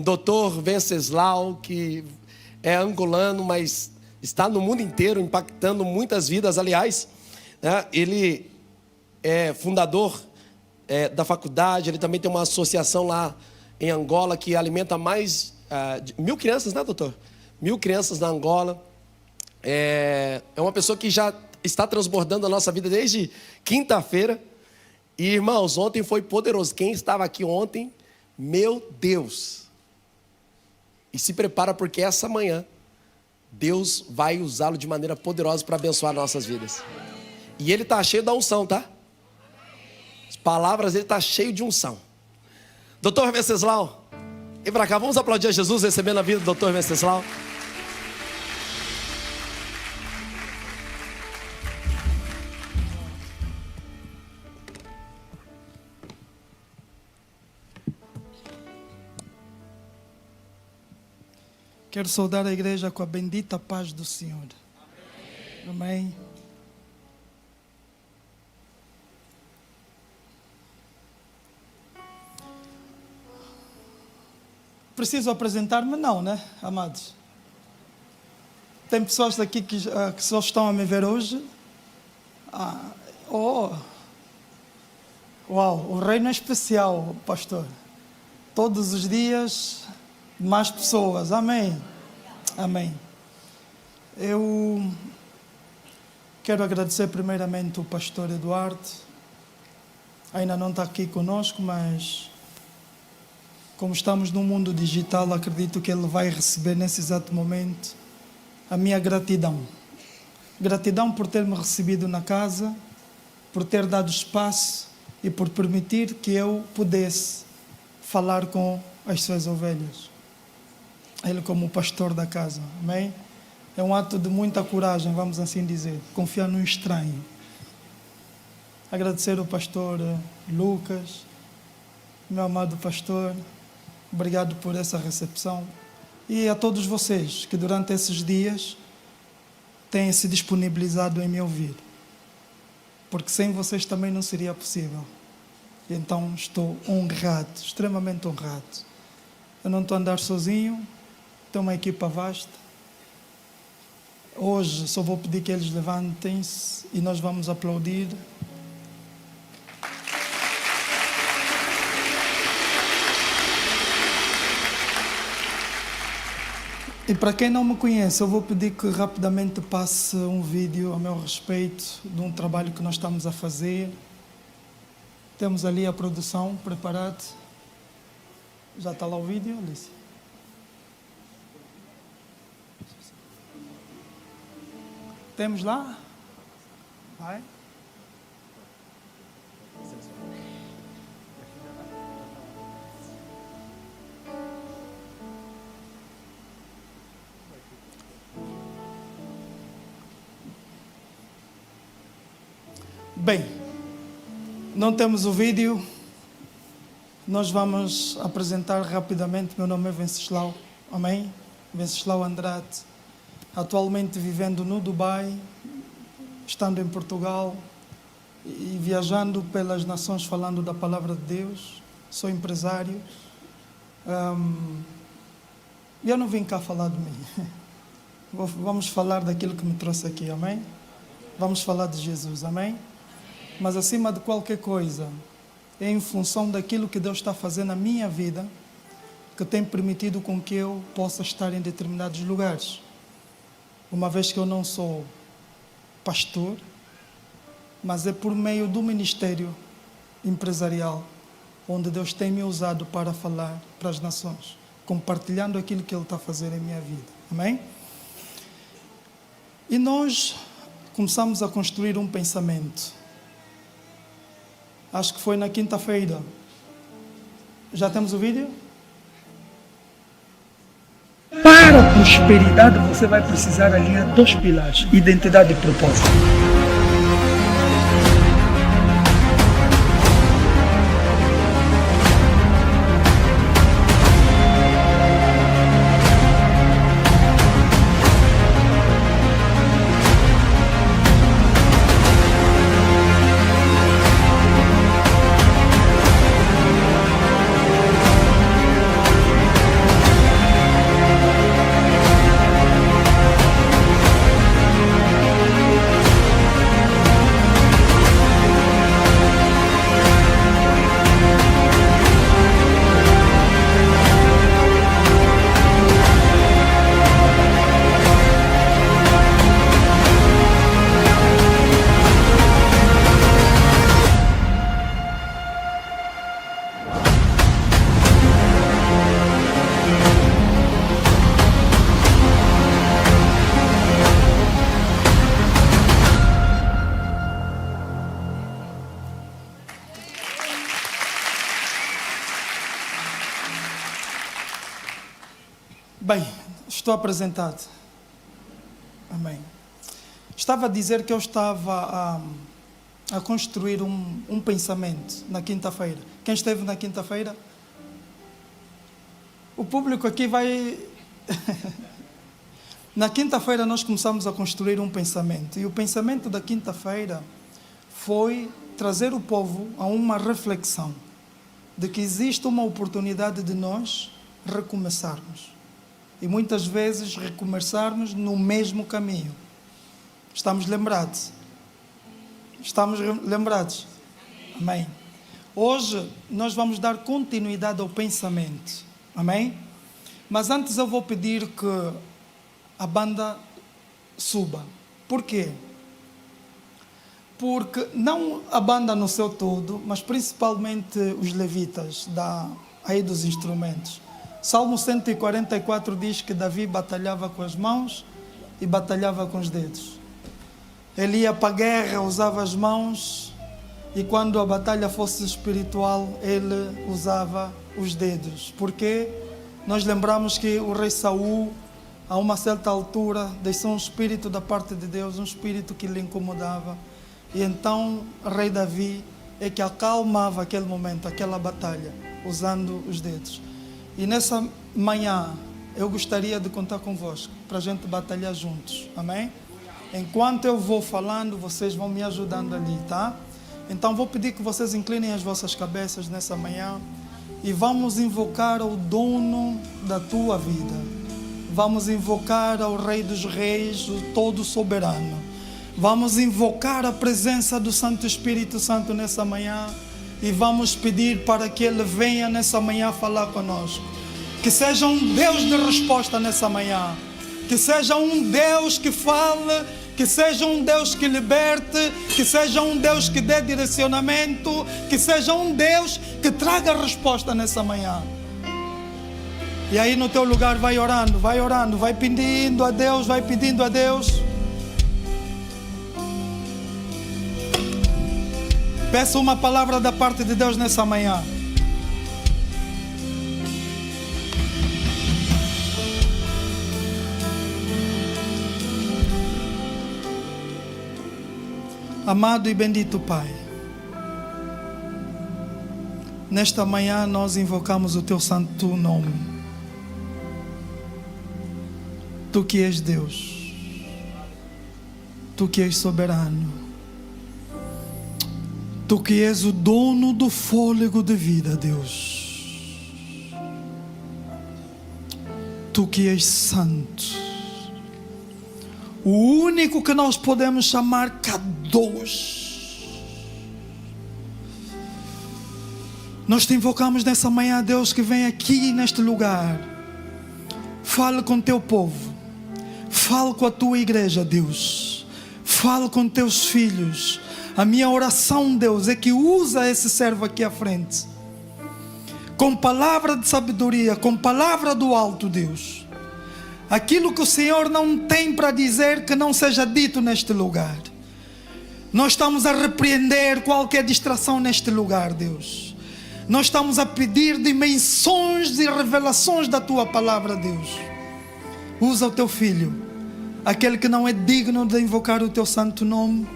Dr. Venceslau, que é angolano, mas está no mundo inteiro, impactando muitas vidas. Aliás, né, ele é fundador da faculdade, ele também tem uma associação lá em Angola que alimenta mais de 1.000 crianças, né, doutor? 1.000 crianças na Angola. É uma pessoa que já está transbordando a nossa vida desde quinta-feira. E, irmãos, ontem foi poderoso. Quem estava aqui ontem, meu Deus. E se prepara, porque essa manhã Deus vai usá-lo de maneira poderosa para abençoar nossas vidas. E ele está cheio da unção, tá? As palavras dele estão cheio de unção. Doutor Venceslau, vem para cá, vamos aplaudir a Jesus recebendo a vida do doutor Venceslau. Quero saudar a igreja com a bendita paz do Senhor. Amém. Preciso apresentar-me? Não, né, amados? Tem pessoas aqui que só estão a me ver hoje. Uau, o reino é especial, pastor. Todos os dias, mais pessoas. Amém. Amém. Eu quero agradecer primeiramente o pastor Eduardo. Ainda não está aqui conosco, mas como estamos no mundo digital, acredito que ele vai receber nesse exato momento a minha gratidão. Gratidão por ter me recebido na casa, por ter dado espaço e por permitir que eu pudesse falar com as suas ovelhas. Ele como pastor da casa, amém? É um ato de muita coragem, vamos assim dizer, confiar no estranho. Agradecer ao pastor Lucas, meu amado pastor, obrigado por essa recepção. E a todos vocês que durante esses dias têm se disponibilizado em me ouvir. Porque sem vocês também não seria possível. Então estou honrado, extremamente honrado. Eu não estou a andar sozinho, tenho uma equipa vasta. Hoje só vou pedir que eles levantem-se e nós vamos aplaudir. E para quem não me conhece, eu vou pedir que rapidamente passe um vídeo a meu respeito de um trabalho que nós estamos a fazer. Temos ali a produção preparada. Já está lá o vídeo, Alice? Temos lá? Vai. Bem, não temos o vídeo, nós vamos apresentar rapidamente. Meu nome é Venceslau, amém? Venceslau Andrade, atualmente vivendo no Dubai, estando em Portugal e viajando pelas nações falando da palavra de Deus. Sou empresário. Eu não vim cá falar de mim, vamos falar daquilo que me trouxe aqui, amém? Vamos falar de Jesus, amém? Mas acima de qualquer coisa, é em função daquilo que Deus está fazendo na minha vida que tem permitido com que eu possa estar em determinados lugares. Uma vez que eu não sou pastor, mas é por meio do ministério empresarial onde Deus tem me usado para falar para as nações, compartilhando aquilo que Ele está a fazer em minha vida. Amém? E nós começamos a construir um pensamento. Acho que foi na quinta-feira. Já temos o vídeo? Para a prosperidade você vai precisar alinhar 2 pilares: identidade e propósito. Bem, estou apresentado. Amém. Estava a dizer que eu estava a construir um pensamento na quinta-feira. Quem esteve na quinta-feira? O público aqui vai... Na quinta-feira nós começamos a construir um pensamento. E o pensamento da quinta-feira foi trazer o povo a uma reflexão de que existe uma oportunidade de nós recomeçarmos. E muitas vezes recomeçarmos no mesmo caminho. Estamos lembrados? Estamos lembrados? Amém. Hoje nós vamos dar continuidade ao pensamento. Amém? Mas antes eu vou pedir que a banda suba. Por quê? Porque não a banda no seu todo, mas principalmente os levitas aí dos instrumentos. Salmo 144 diz que Davi batalhava com as mãos e batalhava com os dedos. Ele ia para a guerra, usava as mãos, e quando a batalha fosse espiritual, ele usava os dedos. Porque nós lembramos que o rei Saul, a uma certa altura, deixou um espírito da parte de Deus, um espírito que lhe incomodava. E então o rei Davi é que acalmava aquele momento, aquela batalha, usando os dedos. E nessa manhã eu gostaria de contar convosco para a gente batalhar juntos, amém? Enquanto eu vou falando, vocês vão me ajudando ali, tá? Então vou pedir que vocês inclinem as vossas cabeças nessa manhã e vamos invocar o dono da tua vida. Vamos invocar ao Rei dos Reis, o Todo Soberano. Vamos invocar a presença do Santo Espírito Santo nessa manhã e vamos pedir para que Ele venha nessa manhã falar conosco. Que seja um Deus de resposta nessa manhã. Que seja um Deus que fale, que seja um Deus que liberte, que seja um Deus que dê direcionamento, que seja um Deus que traga resposta nessa manhã. E aí no teu lugar vai orando, vai pedindo a Deus, vai pedindo a Deus. Peça uma palavra da parte de Deus nessa manhã. Amado e bendito Pai, nesta manhã nós invocamos o Teu santo nome. Tu que és Deus, Tu que és soberano, Tu que és o dono do fôlego de vida, Deus. Tu que és santo, o único que nós podemos chamar Kadosh. Nós te invocamos nessa manhã, Deus, que vem aqui neste lugar. Fale com teu povo, fale com a tua igreja, Deus. Fale com teus filhos. A minha oração, Deus, é que usa esse servo aqui à frente, com palavra de sabedoria, com palavra do alto, Deus. Aquilo que o Senhor não tem para dizer, que não seja dito neste lugar. Nós estamos a repreender qualquer distração neste lugar, Deus. Nós estamos a pedir dimensões e revelações da Tua palavra, Deus. Usa o Teu Filho, aquele que não é digno de invocar o Teu santo nome,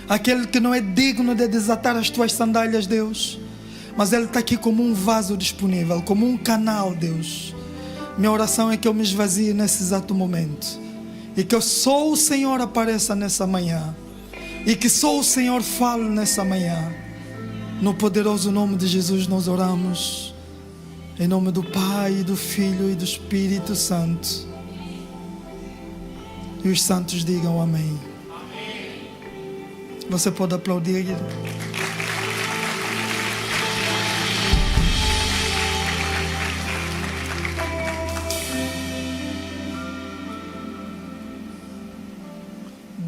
aquele que não é digno de desatar as Tuas sandálias, Deus. Mas Ele está aqui como um vaso disponível, como um canal, Deus. Minha oração é que eu me esvazie nesse exato momento, e que eu só o Senhor apareça nessa manhã, e que só o Senhor fale nessa manhã. No poderoso nome de Jesus nós oramos, em nome do Pai, do Filho e do Espírito Santo. E os santos digam amém. Você pode aplaudir.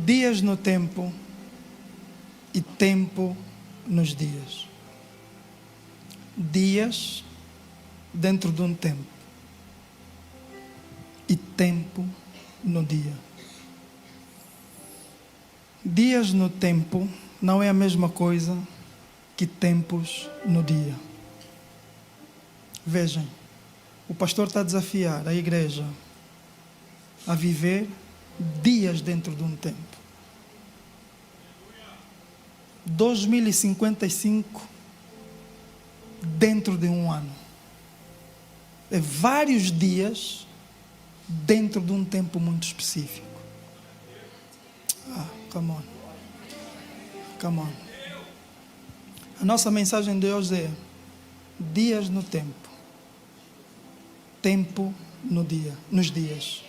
Dias no tempo e tempo nos dias. Dias dentro de um tempo e tempo no dia. Dias no tempo não é a mesma coisa que tempos no dia. Vejam, O pastor está a desafiar a igreja a viver dias dentro de um tempo. 2055 dentro de um ano. É vários dias dentro de um tempo muito específico. Come on. Come on. A nossa mensagem de hoje é dias no tempo. Tempo no dia, nos dias.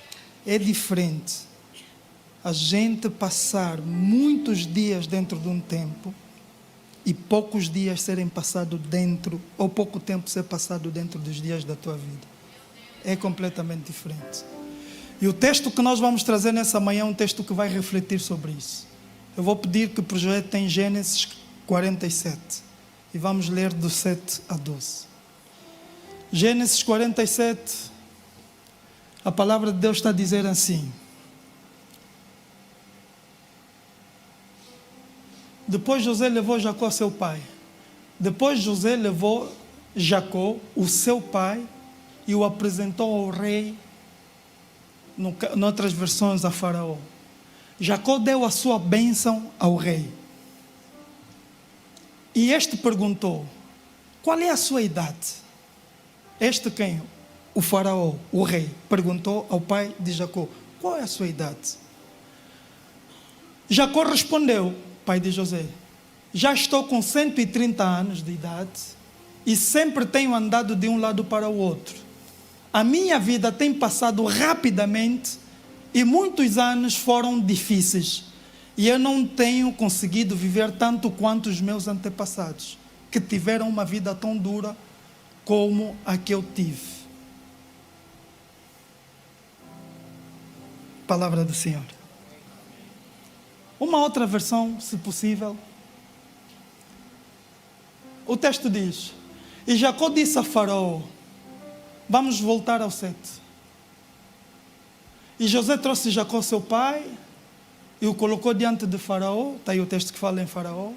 É diferente a gente passar muitos dias dentro de um tempo e poucos dias serem passados dentro, ou pouco tempo ser passado dentro dos dias da tua vida. É completamente diferente. E o texto que nós vamos trazer nessa manhã é um texto que vai refletir sobre isso. Eu vou pedir que projetem Gênesis 47 e vamos ler do 7 a 12. Gênesis 47, a palavra de Deus está a dizer assim: depois José levou Jacó, seu pai. Depois José levou Jacó, o seu pai, e o apresentou ao rei, noutras versões a Faraó. Jacó deu a sua bênção ao rei. E este perguntou: qual é a sua idade? Este quem? O Faraó, o rei, perguntou ao pai de Jacó: qual é a sua idade? Jacó respondeu, pai de José: já estou com 130 anos de idade e sempre tenho andado de um lado para o outro. A minha vida tem passado rapidamente e muitos anos foram difíceis. E eu não tenho conseguido viver tanto quanto os meus antepassados, que tiveram uma vida tão dura como a que eu tive. Palavra do Senhor. Uma outra versão, se possível. O texto diz: e Jacó disse a Faraó, vamos voltar ao 7. E José trouxe Jacó, seu pai, e o colocou diante de Faraó. Está aí o texto que fala em Faraó.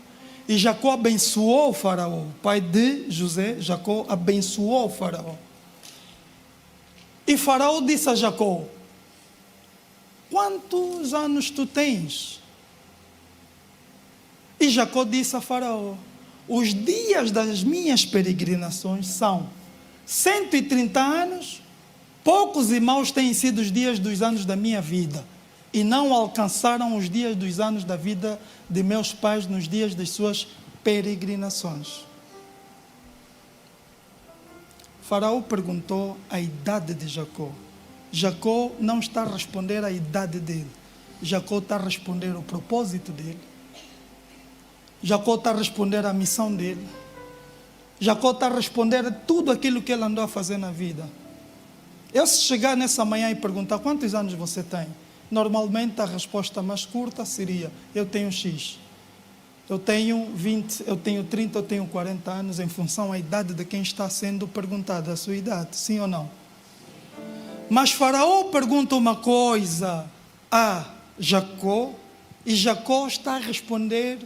E Jacó abençoou o Faraó. O pai de José, Jacó, abençoou o Faraó. E Faraó disse a Jacó: quantos anos tu tens? E Jacó disse a Faraó: os dias das minhas peregrinações são 130 anos, poucos e maus têm sido os dias dos anos da minha vida, e não alcançaram os dias dos anos da vida de meus pais nos dias das suas peregrinações. Faraó perguntou a idade de Jacó. Jacó não está a responder a idade dele. Jacó está a responder o propósito dele. Jacó está a responder a missão dele. Jacó está a responder a tudo aquilo que ele andou a fazer na vida. Eu, se chegar nessa manhã e perguntar quantos anos você tem, normalmente a resposta mais curta seria: eu tenho X. Eu tenho 20, eu tenho 30, eu tenho 40 anos, em função da idade de quem está sendo perguntado, a sua idade, sim ou não? Mas Faraó pergunta uma coisa a Jacó, e Jacó está a responder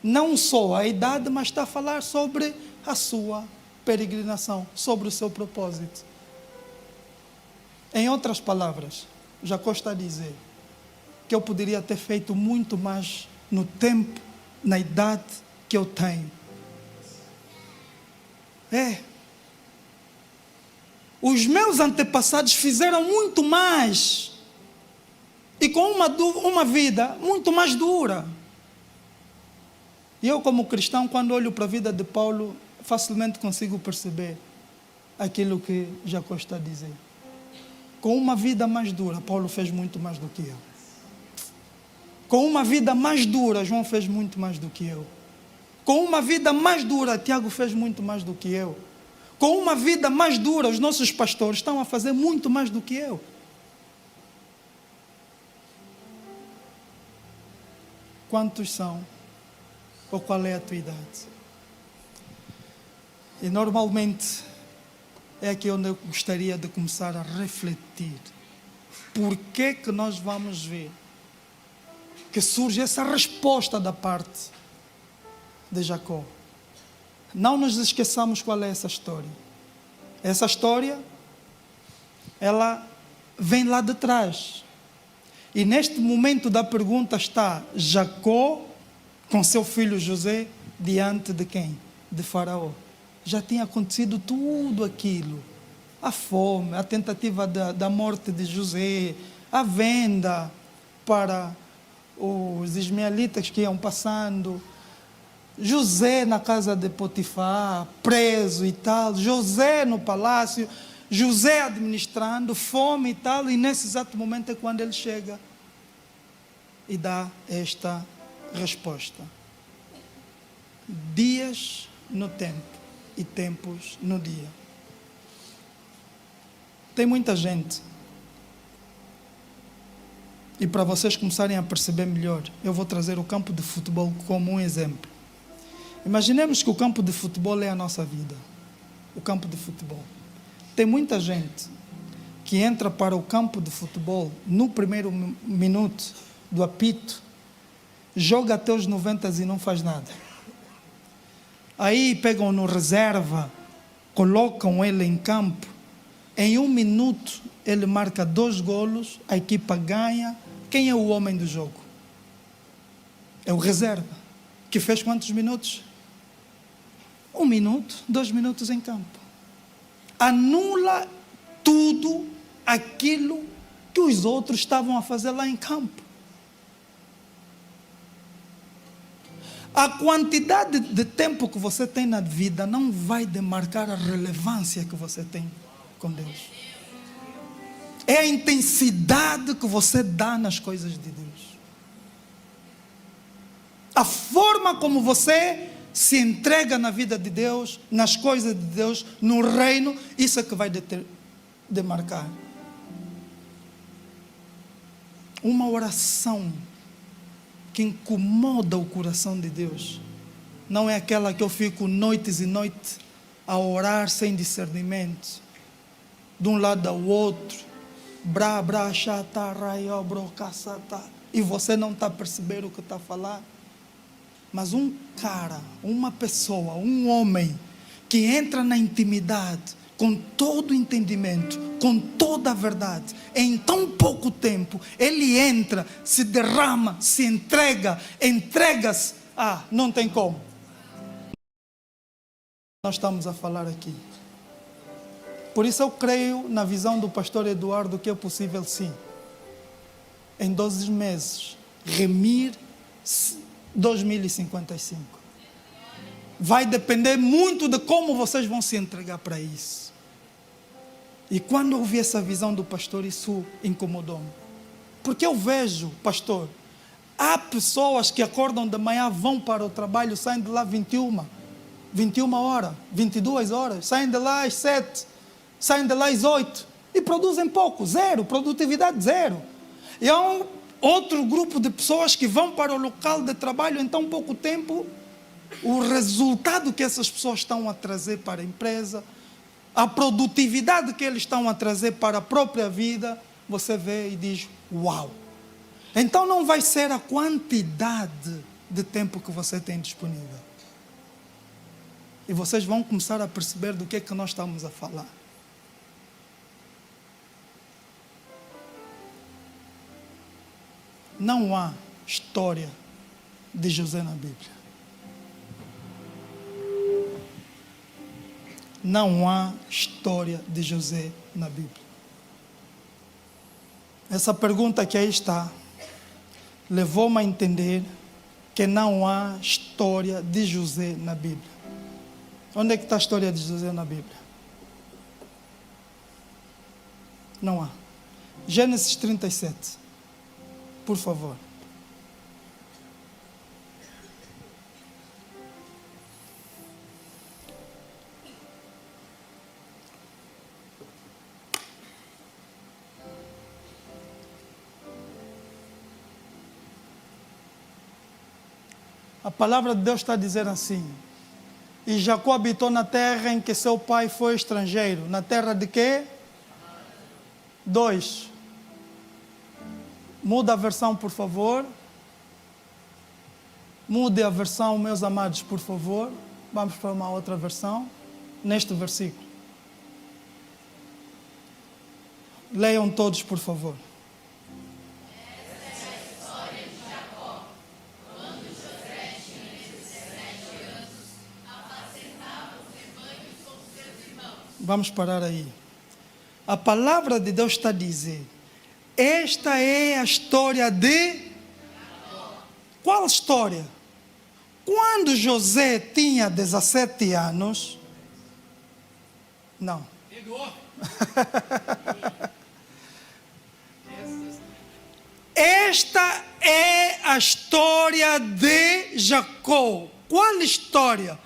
não só a idade, mas está a falar sobre a sua peregrinação, sobre o seu propósito. Em outras palavras, Jacó está a dizer que eu poderia ter feito muito mais no tempo, na idade que eu tenho. Os meus antepassados fizeram muito mais e com uma vida muito mais dura. E eu, como cristão, quando olho para a vida de Paulo, facilmente consigo perceber aquilo que Jacó está a dizer. Com uma vida mais dura, Paulo fez muito mais do que eu. Com uma vida mais dura, João fez muito mais do que eu. Com uma vida mais dura, Tiago fez muito mais do que eu. Com uma vida mais dura, os nossos pastores estão a fazer muito mais do que eu. Quantos são? Ou qual é a tua idade? E normalmente é aqui onde eu gostaria de começar a refletir. Por que que nós vamos ver que surge essa resposta da parte de Jacó? Não nos esqueçamos qual é essa história. Essa história ela vem lá de trás. E neste momento da pergunta está Jacó com seu filho José diante de quem? De Faraó. Já tinha acontecido tudo aquilo. A fome, a tentativa da morte de José, a venda para os ismaelitas que iam passando, José na casa de Potifar, preso e tal, José no palácio, José administrando, fome e tal, e nesse exato momento é quando ele chega e dá esta resposta. Dias no tempo e tempos no dia. Tem muita gente, e para vocês começarem a perceber melhor, eu vou trazer o campo de futebol como um exemplo. Imaginemos que o campo de futebol é a nossa vida. O campo de futebol. Tem muita gente que entra para o campo de futebol no primeiro minuto do apito, joga até os 90 e não faz nada. Aí pegam no reserva, colocam ele em campo, em 1 minuto ele marca 2 golos, a equipa ganha. Quem é o homem do jogo? É o reserva, que fez quantos minutos? 1 minuto, 2 minutos em campo. Anula tudo aquilo que os outros estavam a fazer lá em campo. A quantidade de tempo que você tem na vida não vai demarcar a relevância que você tem com Deus. É a intensidade que você dá nas coisas de Deus. A forma como você se entrega na vida de Deus, nas coisas de Deus, no reino, isso é que vai demarcar. Uma oração que incomoda o coração de Deus não é aquela que eu fico noites e noites a orar sem discernimento, de um lado ao outro, e você não está a perceber o que está a falar. Mas um cara, uma pessoa, um homem que entra na intimidade com todo o entendimento, com toda a verdade, em tão pouco tempo, ele entra, se derrama, se entrega-se. Não tem como. Nós estamos a falar aqui. Por isso eu creio na visão do pastor Eduardo que é possível sim, em 12 meses, remir 2055. Vai depender muito de como vocês vão se entregar para isso. E quando eu ouvi essa visão do pastor, isso incomodou-me. Porque eu vejo, pastor, há pessoas que acordam de manhã, vão para o trabalho, saem de lá 21 horas, 22 horas, saem de lá às 7, saem de lá às 8 e produzem pouco, zero, produtividade zero. E há um outro grupo de pessoas que vão para o local de trabalho em tão pouco tempo, o resultado que essas pessoas estão a trazer para a empresa, a produtividade que eles estão a trazer para a própria vida, você vê e diz, uau! Então não vai ser a quantidade de tempo que você tem disponível. E vocês vão começar a perceber do que é que nós estamos a falar. Não há história de José na Bíblia. Não há história de José na Bíblia. Essa pergunta que aí está levou-me a entender que não há história de José na Bíblia. Onde é que está a história de José na Bíblia? Não há. Gênesis 37. Por favor. A palavra de Deus está a dizer assim: e Jacó habitou na terra em que seu pai foi estrangeiro. Na terra de quê? 2. Muda a versão, por favor. Mude a versão, meus amados, por favor. Vamos para uma outra versão. Neste versículo. Leiam todos, por favor. Vamos parar aí. A palavra de Deus está a dizer: esta é a história de... Qual história? Quando José tinha 17 anos... Não. Esta é a história de Jacó. Qual história?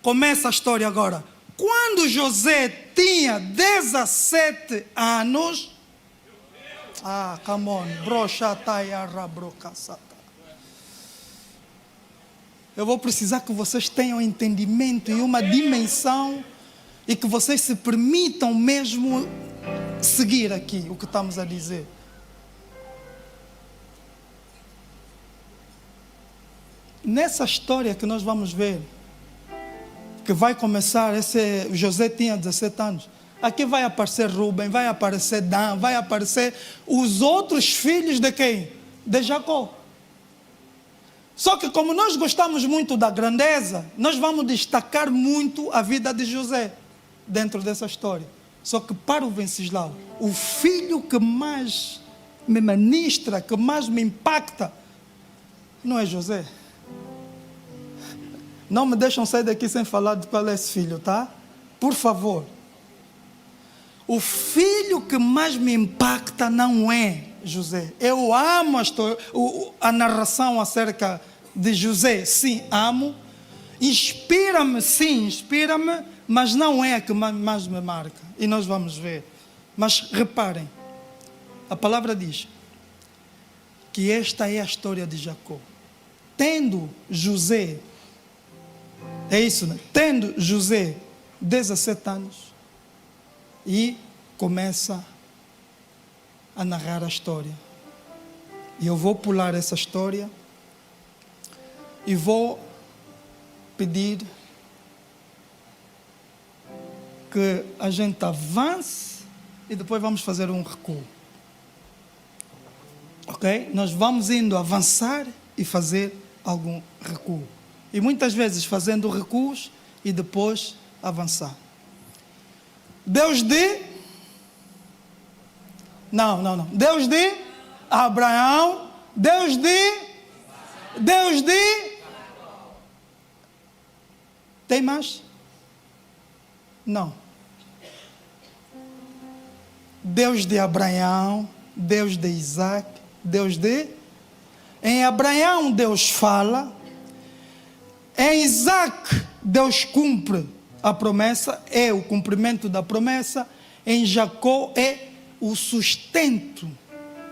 Começa a história agora. Quando José tinha 17 anos... come on. Eu vou precisar que vocês tenham entendimento e uma dimensão e que vocês se permitam mesmo seguir aqui o que estamos a dizer. Nessa história que nós vamos ver, que vai começar, José tinha 17 anos. Aqui vai aparecer Rubem, vai aparecer Dan, vai aparecer os outros filhos de quem? De Jacó. Só que como nós gostamos muito da grandeza, nós vamos destacar muito a vida de José dentro dessa história. Só que para o Venceslau, o filho que mais me ministra, que mais me impacta, não é José. Não me deixam sair daqui sem falar de qual é esse filho, tá? Por favor. O filho que mais me impacta não é José. Eu amo a narração acerca de José. Sim, amo. Inspira-me, sim, inspira-me, mas não é a que mais me marca. E nós vamos ver. Mas reparem, a palavra diz que esta é a história de Jacó. Tendo José... É isso, né? Tendo José 17 anos, e começa a narrar a história. E eu vou pular essa história e vou pedir que a gente avance e depois vamos fazer um recuo. Ok? Nós vamos indo avançar e fazer algum recuo. E muitas vezes fazendo recuos e depois avançar. Deus de... Não. Deus de Abraão. Deus de... Tem mais? Não. Deus de Abraão, Deus de Isaac, Deus de... Em Abraão Deus fala. Em Isaac, Deus cumpre a promessa, é o cumprimento da promessa. Em Jacó é o sustento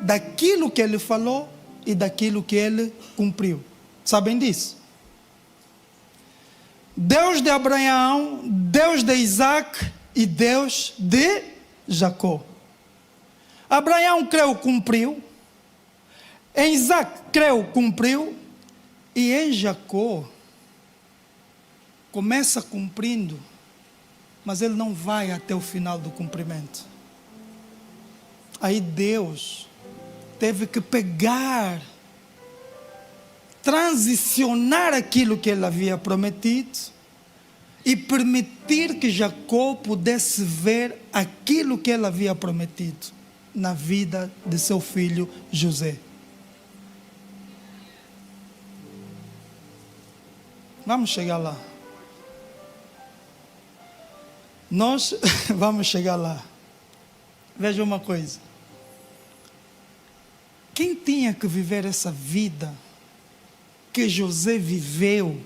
daquilo que ele falou e daquilo que ele cumpriu. Sabem disso? Deus de Abraão, Deus de Isaac e Deus de Jacó. Abraão creu, cumpriu. Em Isaac creu, cumpriu. E em Jacó começa cumprindo, mas ele não vai até o final do cumprimento. Aí Deus teve que pegar, transicionar aquilo que ele havia prometido e permitir que Jacó pudesse ver aquilo que ele havia prometido na vida de seu filho José. Vamos chegar lá. Nós vamos chegar lá. Veja uma coisa. Quem tinha que viver essa vida que José viveu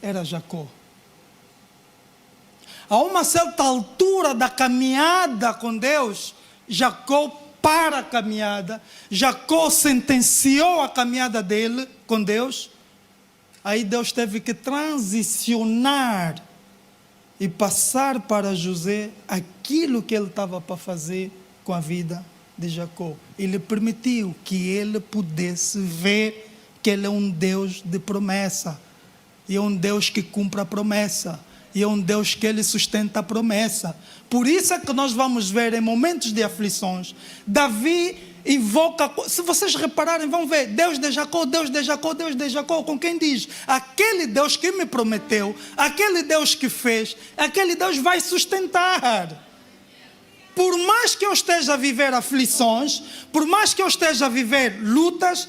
era Jacó. A uma certa altura da caminhada com Deus, Jacó para a caminhada. Jacó sentenciou a caminhada dele com Deus. Aí Deus teve que transicionar e passar para José aquilo que ele estava para fazer com a vida de Jacó. Ele permitiu que ele pudesse ver que ele é um Deus de promessa. E é um Deus que cumpre a promessa. E é um Deus que Ele sustenta a promessa. Por isso é que nós vamos ver em momentos de aflições, Davi invoca, se vocês repararem, vão ver, Deus de Jacó, Deus de Jacó, Deus de Jacó, com quem diz, aquele Deus que me prometeu, aquele Deus que fez, aquele Deus vai sustentar. Por mais que eu esteja a viver aflições, por mais que eu esteja a viver lutas,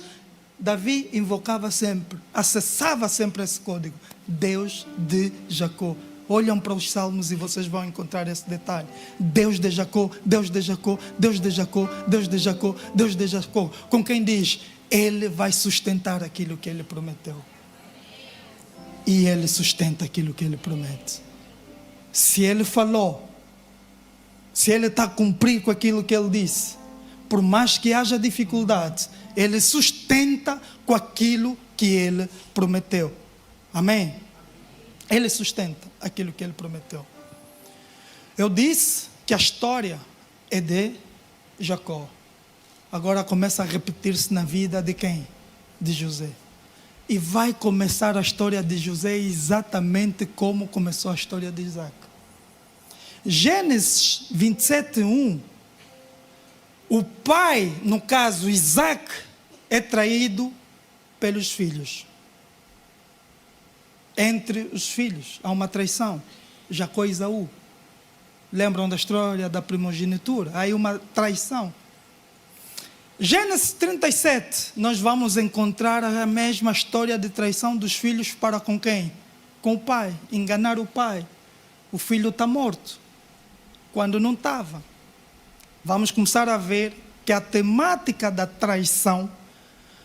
Davi invocava sempre, acessava sempre esse código, Deus de Jacó. Olham para os salmos e vocês vão encontrar esse detalhe. Deus de Jacó, Deus de Jacó, Deus de Jacó, Deus de Jacó, Deus de Jacó. Com quem diz, Ele vai sustentar aquilo que Ele prometeu. E Ele sustenta aquilo que Ele promete. Se Ele falou, se Ele está a cumprir com aquilo que Ele disse, por mais que haja dificuldade, Ele sustenta com aquilo que Ele prometeu. Amém? Ele sustenta aquilo que Ele prometeu. Eu disse que a história é de Jacó. Agora começa a repetir-se na vida de quem? De José. E vai começar a história de José exatamente como começou a história de Isaac. Gênesis 27:1. O pai, no caso Isaac, é traído pelos filhos. Entre os filhos há uma traição, Jacó e Esaú. Lembram da história da primogenitura? Há aí uma traição. Gênesis 37, nós vamos encontrar a mesma história de traição dos filhos para com quem? Com o pai, enganar o pai. O filho está morto, quando não estava. Vamos começar a ver que a temática da traição,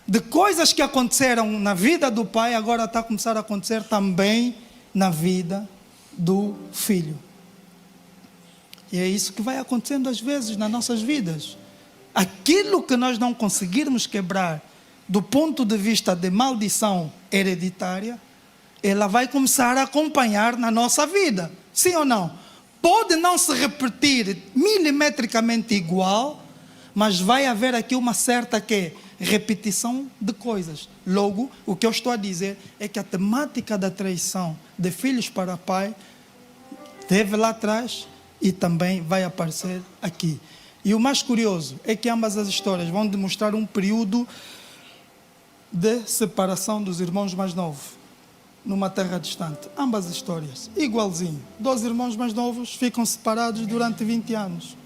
de coisas que aconteceram na vida do pai, agora está a começar a acontecer também na vida do filho. E é isso que vai acontecendo às vezes nas nossas vidas. Aquilo que nós não conseguirmos quebrar do ponto de vista de maldição hereditária, ela vai começar a acompanhar na nossa vida. Sim ou não? Pode não se repetir milimetricamente igual, mas vai haver aqui uma certa repetição de coisas. Logo, o que eu estou a dizer é que a temática da traição de filhos para pai teve lá atrás e também vai aparecer aqui. E o mais curioso é que ambas as histórias vão demonstrar um período de separação dos irmãos mais novos numa terra distante. Ambas as histórias, igualzinho. 2 irmãos mais novos ficam separados durante 20 anos.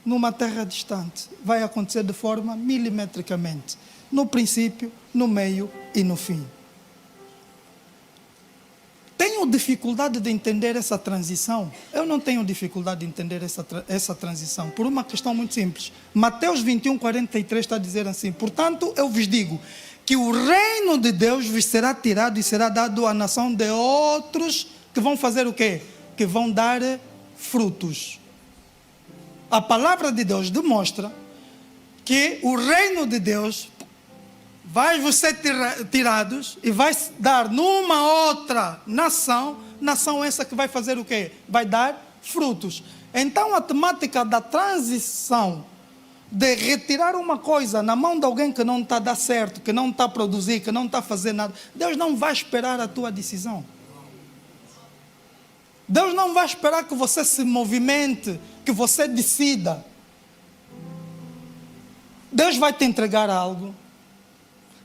Numa terra distante. Vai acontecer de forma milimetricamente. No princípio, no meio e no fim. Tenho dificuldade de entender essa transição? Eu não tenho dificuldade de entender essa transição, por uma questão muito simples. Mateus 21:43 está a dizer assim: portanto, eu vos digo que o reino de Deus vos será tirado e será dado à nação de outros que vão fazer o quê? Que vão dar frutos. A palavra de Deus demonstra que o reino de Deus vai vos ser tirados e vai dar numa outra nação essa que vai fazer o quê? Vai dar frutos. Então a temática da transição, de retirar uma coisa na mão de alguém que não está a dar certo, que não está a produzir, que não está a fazer nada, Deus não vai esperar a tua decisão. Deus não vai esperar que você se movimente, que você decida. Deus vai te entregar algo.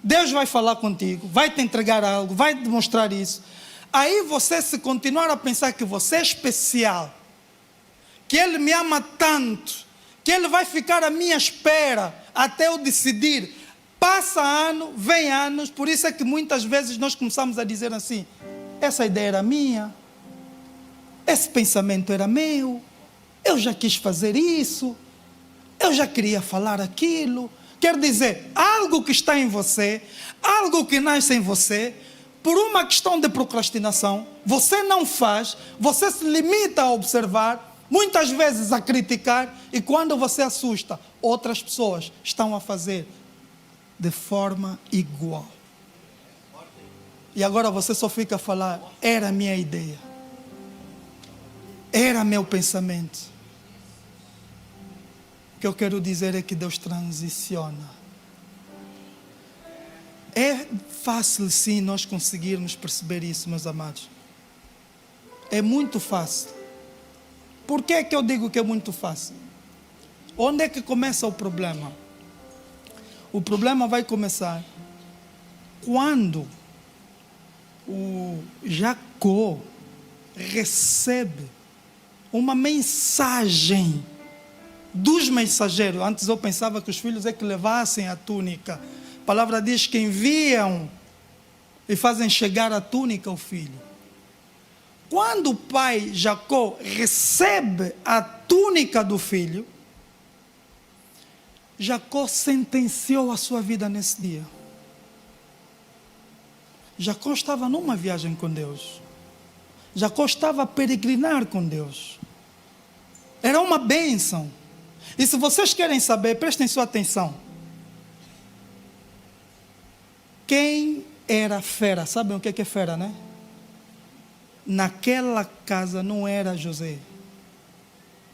Deus vai falar contigo, vai te entregar algo, vai demonstrar isso. Aí você, se continuar a pensar que você é especial, que Ele me ama tanto, que Ele vai ficar à minha espera até eu decidir, passa ano, vem anos. Por isso é que muitas vezes nós começamos a dizer assim: essa ideia era minha, esse pensamento era meu, eu já quis fazer isso, eu já queria falar aquilo. Quer dizer, algo que está em você, algo que nasce em você, por uma questão de procrastinação, você não faz, você se limita a observar, muitas vezes a criticar, e quando você assusta, outras pessoas estão a fazer de forma igual. E agora você só fica a falar: era a minha ideia, era meu pensamento. O que eu quero dizer é que Deus transiciona. É fácil sim nós conseguirmos perceber isso, meus amados. é muito fácil. Por que é que eu digo que é muito fácil? Onde é que começa o problema? O problema vai começar quando o Jacó recebe uma mensagem dos mensageiros. Antes eu pensava que os filhos é que levassem a túnica. A palavra diz que enviam e fazem chegar a túnica ao filho. Quando o pai Jacó recebe a túnica do filho, Jacó sentenciou a sua vida nesse dia. Jacó estava numa viagem com Deus. Jacó estava a peregrinar com Deus. Era uma bênção. E se vocês querem saber, prestem sua atenção. Quem era fera? Sabem o que é fera, né? Naquela casa não era José.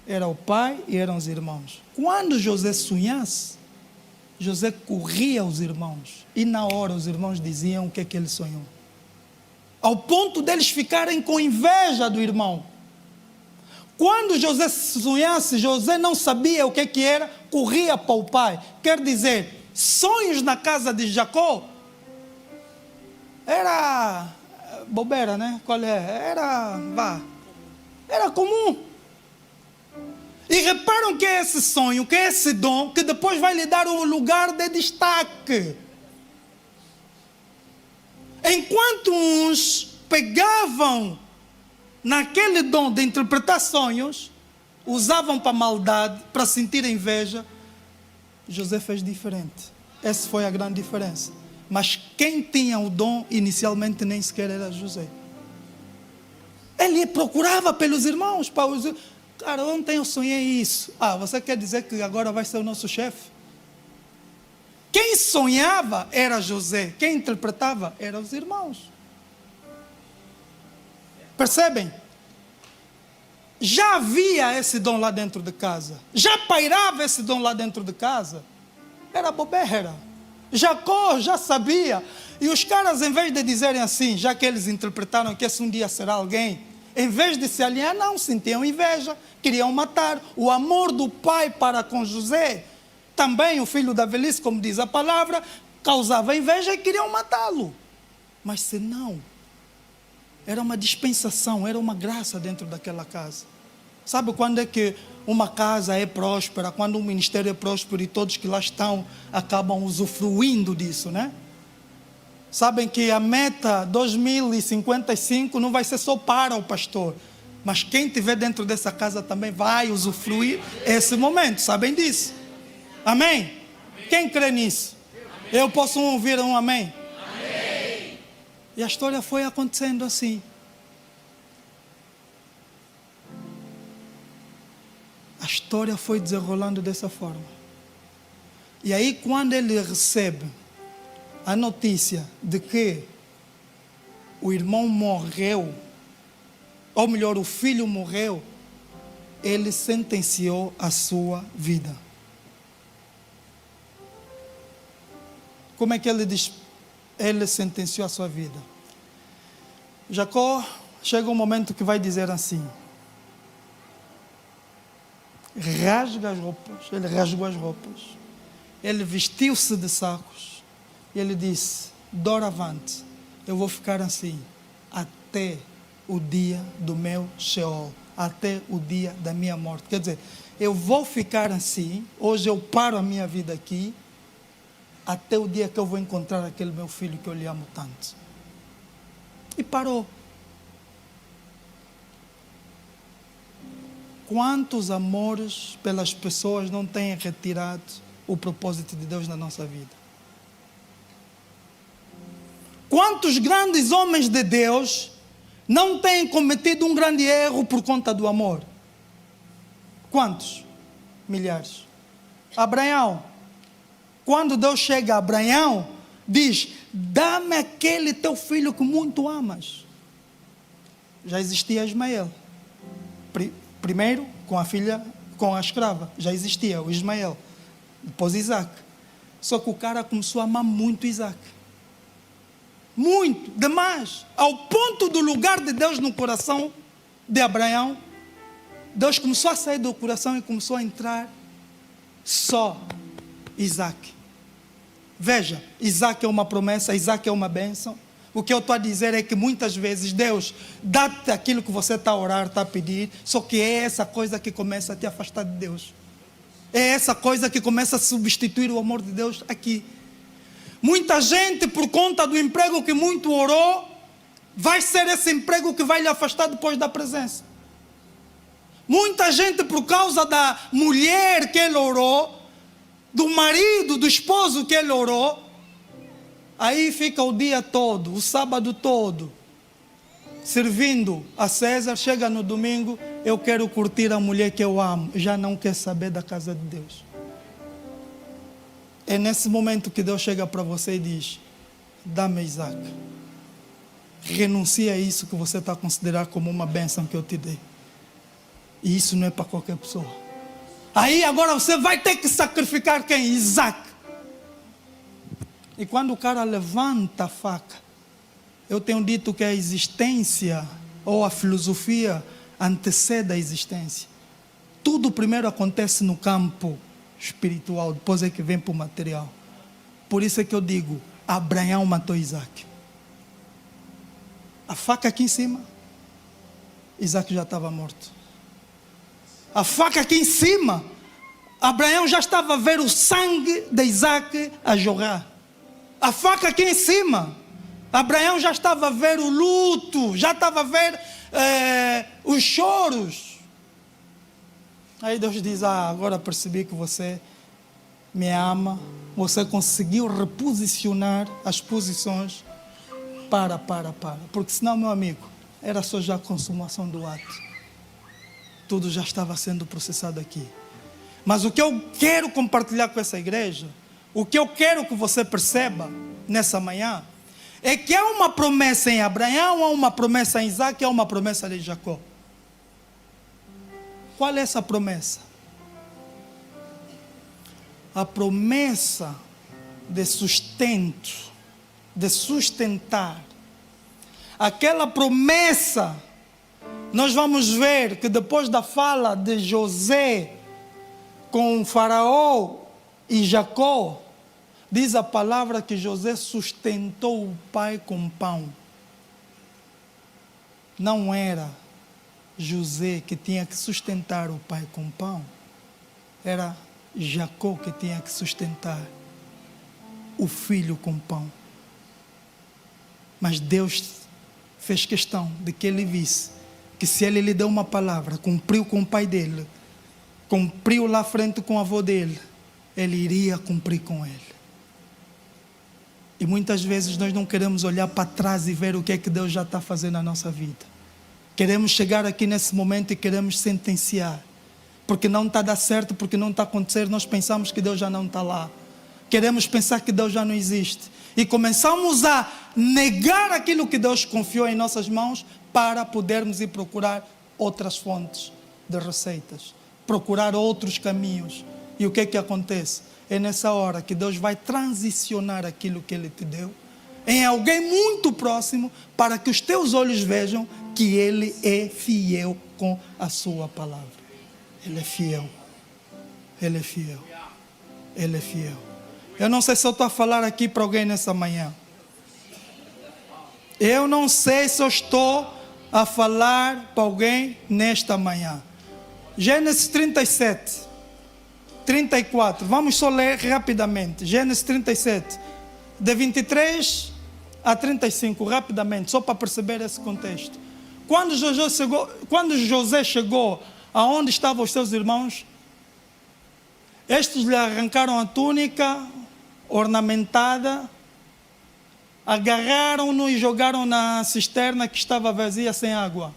Era o pai e eram os irmãos. Quando José sonhasse, José corria aos irmãos. E na hora os irmãos diziam o que é que ele sonhou. Ao ponto deles ficarem com inveja do irmão. Quando José sonhasse, José não sabia o que era, corria para o pai. Quer dizer, sonhos na casa de Jacó era bobeira, né? Qual é? Era comum. E reparam que é esse sonho, que é esse dom, que depois vai lhe dar um lugar de destaque. Enquanto uns pegavam naquele dom de interpretar sonhos, usavam para maldade, para sentir inveja, José fez diferente. Essa foi a grande diferença. Mas quem tinha o dom inicialmente nem sequer era José. Ele procurava pelos irmãos. Cara, ontem eu sonhei isso. Você quer dizer que agora vai ser o nosso chefe? Quem sonhava era José. Quem interpretava eram os irmãos. Percebem? Já havia esse dom lá dentro de casa. Já pairava esse dom lá dentro de casa. Era bobeira. Jacó já sabia. E os caras, em vez de dizerem assim, já que eles interpretaram que esse um dia será alguém, em vez de se alinhar, não, sentiam inveja, queriam matar. O amor do pai para com José, também o filho da velhice, como diz a palavra, causava inveja e queriam matá-lo. Mas se não, era uma dispensação, era uma graça dentro daquela casa. Sabe quando é que uma casa é próspera? Quando um ministério é próspero e todos que lá estão acabam usufruindo disso, né? Sabem que a meta 2055 não vai ser só para o pastor, mas quem estiver dentro dessa casa também vai usufruir esse momento, sabem disso? Amém? Quem crê nisso? Eu posso ouvir um amém? Amém. E a história foi acontecendo assim. A história foi desenrolando dessa forma. E aí, quando ele recebe a notícia de que o irmão morreu, ou melhor, o filho morreu, ele sentenciou a sua vida. Como é que ele diz? Ele sentenciou a sua vida. Jacó chega um momento que vai dizer assim: rasga as roupas. Ele rasgou as roupas. Ele vestiu-se de sacos. E ele disse: doravante, eu vou ficar assim até o dia do meu Sheol, até o dia da minha morte. Quer dizer, eu vou ficar assim, hoje eu paro a minha vida aqui, até o dia que eu vou encontrar aquele meu filho que eu lhe amo tanto. E parou. Quantos amores pelas pessoas não têm retirado o propósito de Deus na nossa vida? Quantos grandes homens de Deus não têm cometido um grande erro por conta do amor? Quantos? Milhares. Abraão. Quando Deus chega a Abraão, diz: dá-me aquele teu filho que muito amas. Já existia Ismael. Primeiro, com a filha, com a escrava, já existia o Ismael. Depois Isaac. Só que o cara começou a amar muito Isaac. Muito, demais. Ao ponto do lugar de Deus no coração de Abraão, Deus começou a sair do coração e começou a entrar só Isaac. Veja, Isaac é uma promessa, Isaac é uma bênção. O que eu estou a dizer é que muitas vezes Deus dá-te aquilo que você está a orar, está a pedir, só que é essa coisa que começa a te afastar de Deus. É essa coisa que começa a substituir o amor de Deus aqui. Muita gente, por conta do emprego que muito orou, vai ser esse emprego que vai lhe afastar depois da presença. Muita gente, por causa da mulher que ele orou, do marido, do esposo que ele orou, aí fica o dia todo, o sábado todo, servindo a César, chega no domingo, eu quero curtir a mulher que eu amo, já não quer saber da casa de Deus. É nesse momento que Deus chega para você e diz, dá-me Isaac. Renuncia a isso que você está a considerar como uma bênção que eu te dei. E isso não é para qualquer pessoa. Aí agora você vai ter que sacrificar quem? Isaac. E quando o cara levanta a faca, eu tenho dito que a existência ou a filosofia antecede a existência. Tudo primeiro acontece no campo espiritual, depois é que vem para o material. Por isso é que eu digo, Abraão matou Isaac. A faca aqui em cima, Isaac já estava morto. A faca aqui em cima, Abraão já estava a ver o sangue de Isaac a jorrar. A faca aqui em cima, Abraão já estava a ver o luto, já estava a ver os choros. Aí Deus diz, agora percebi que você me ama, você conseguiu reposicionar as posições. Para. Porque senão, meu amigo, era só já a consumação do ato. Tudo já estava sendo processado aqui. Mas o que eu quero compartilhar com essa igreja, o que eu quero que você perceba nessa manhã, é que há uma promessa em Abraão, há uma promessa em Isaac, há uma promessa de Jacó. Qual é essa promessa? A promessa de sustento, de sustentar. Aquela promessa, nós vamos ver que depois da fala de José com Faraó e Jacó, diz a palavra que José sustentou o pai com pão. Não era José que tinha que sustentar o pai com pão, era Jacó que tinha que sustentar o filho com pão. Mas Deus fez questão de que ele visse que se ele lhe deu uma palavra, cumpriu com o pai dele, cumpriu lá à frente com o avô dele, ele iria cumprir com ele. E muitas vezes nós não queremos olhar para trás e ver o que é que Deus já está fazendo na nossa vida. Queremos chegar aqui nesse momento e queremos sentenciar. Porque não está a dar certo, porque não está a acontecer, nós pensamos que Deus já não está lá. Queremos pensar que Deus já não existe. E começamos a negar aquilo que Deus confiou em nossas mãos para podermos ir procurar outras fontes de receitas. Procurar outros caminhos. E o que é que acontece? É nessa hora que Deus vai transicionar aquilo que Ele te deu em alguém muito próximo para que os teus olhos vejam que Ele é fiel com a sua palavra. Ele é fiel. Ele é fiel. Ele é fiel. Eu não sei se eu estou a falar aqui para alguém nessa manhã. Eu não sei se eu estou a falar para alguém nesta manhã. Gênesis 37, 34. Vamos só ler rapidamente. Gênesis 37, de 23 a 35, rapidamente, só para perceber esse contexto. Quando José chegou aonde estavam os seus irmãos, estes lhe arrancaram a túnica ornamentada, agarraram-no e jogaram na cisterna que estava vazia sem água.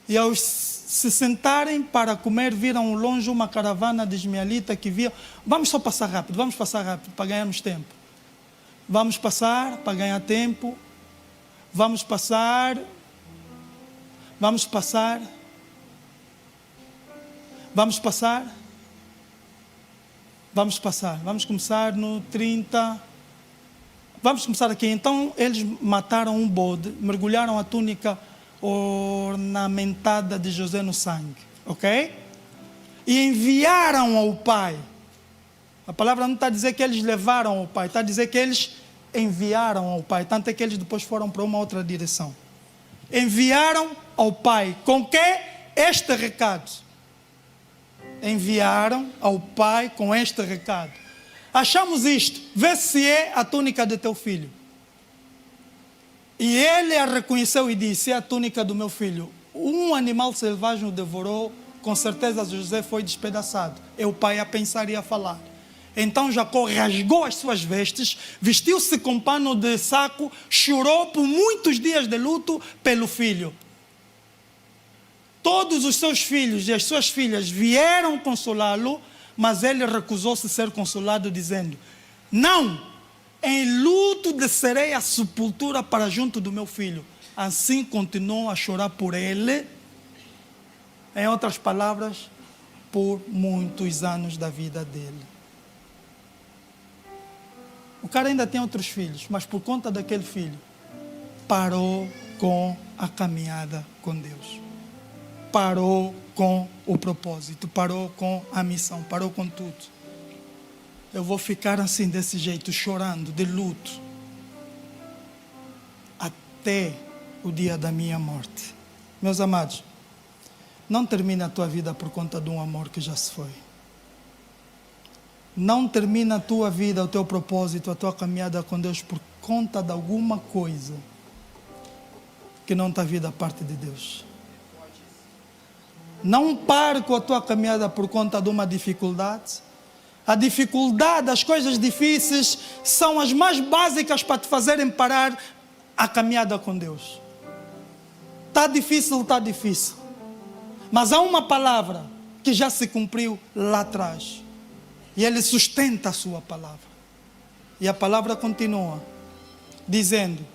E ao se sentarem para comer, viram longe uma caravana de ismaelita que via. Vamos passar rápido para ganharmos tempo. Vamos passar para ganhar tempo. Vamos passar. Vamos começar no 30. Vamos começar aqui. Então eles mataram um bode, mergulharam a túnica ornamentada de José no sangue, ok? E enviaram ao pai. A palavra não está a dizer que eles levaram ao pai, está a dizer que eles enviaram ao pai. Tanto é que eles depois foram para uma outra direção. Enviaram ao pai. Com que? Este recado. Enviaram ao pai com este recado. Achamos isto. Vê se é a túnica de teu filho. E ele a reconheceu e disse: é a túnica do meu filho. Um animal selvagem o devorou. Com certeza José foi despedaçado. É o pai a pensar e a falar. Então Jacó rasgou as suas vestes, vestiu-se com pano de saco, chorou por muitos dias de luto pelo filho. Todos os seus filhos e as suas filhas vieram consolá-lo, mas ele recusou-se ser consolado, dizendo: não, em luto descerei à sepultura para junto do meu filho. Assim continuou a chorar por ele, em outras palavras, por muitos anos da vida dele. O cara ainda tem outros filhos, mas por conta daquele filho, parou com a caminhada com Deus. Parou com o propósito, parou com a missão, parou com tudo. Eu vou ficar assim, desse jeito, chorando, de luto, até o dia da minha morte. Meus amados, não termine a tua vida por conta de um amor que já se foi. Não termina a tua vida, o teu propósito, a tua caminhada com Deus por conta de alguma coisa que não está vindo da parte de Deus. Não pare com a tua caminhada por conta de uma dificuldade. A dificuldade, as coisas difíceis são as mais básicas para te fazerem parar a caminhada com Deus. Está difícil, está difícil. Mas há uma palavra que já se cumpriu lá atrás. E ele sustenta a sua palavra. E a palavra continua dizendo,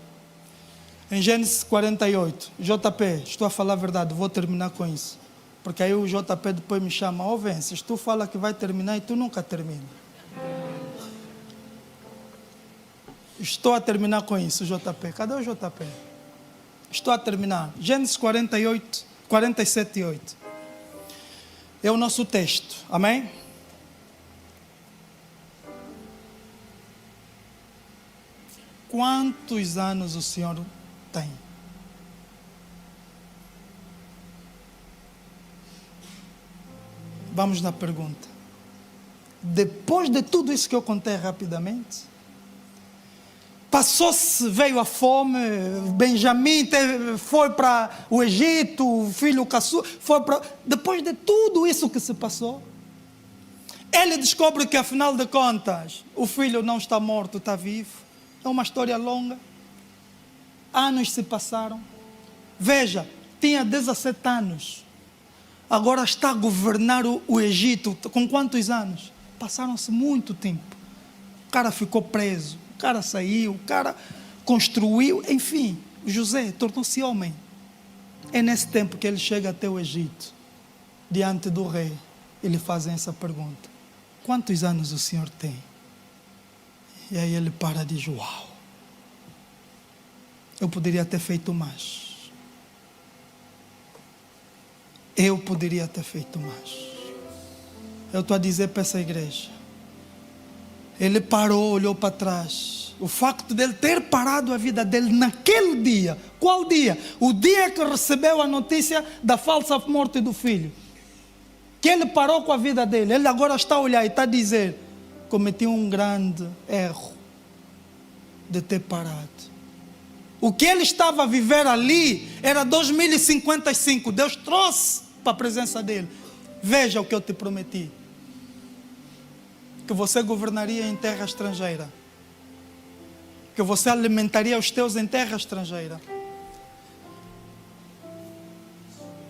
em Gênesis 48, JP, estou a falar a verdade, vou terminar com isso. Porque aí o JP depois me chama: ó, Vences, tu fala que vai terminar e tu nunca termina. Estou a terminar com isso, JP. Cadê o JP? Estou a terminar. Gênesis 48, 47 e 8. É o nosso texto. Amém? Quantos anos o Senhor tem? Vamos na pergunta. Depois de tudo isso que eu contei rapidamente, passou-se, veio a fome, Benjamim foi para o Egito, o filho caçula, depois de tudo isso que se passou, ele descobre que, afinal de contas, o filho não está morto, está vivo. É uma história longa. Anos se passaram. Veja, tinha 17 anos. Agora está a governar o Egito. Com quantos anos? Passaram-se muito tempo. O cara ficou preso. O cara saiu. O cara construiu. Enfim, José tornou-se homem. É nesse tempo que ele chega até o Egito. Diante do rei. E lhe fazem essa pergunta: quantos anos o senhor tem? E aí ele para e diz: uau, eu poderia ter feito mais. Eu poderia ter feito mais. Eu estou a dizer para essa igreja. Ele parou, olhou para trás. O facto dele ter parado a vida dele naquele dia. Qual dia? O dia que recebeu a notícia da falsa morte do filho. Que ele parou com a vida dele. Ele agora está a olhar e está a dizer: cometi um grande erro de ter parado. O que ele estava a viver ali era 2055. Deus trouxe para a presença dele. Veja o que eu te prometi: que você governaria em terra estrangeira, que você alimentaria os teus em terra estrangeira.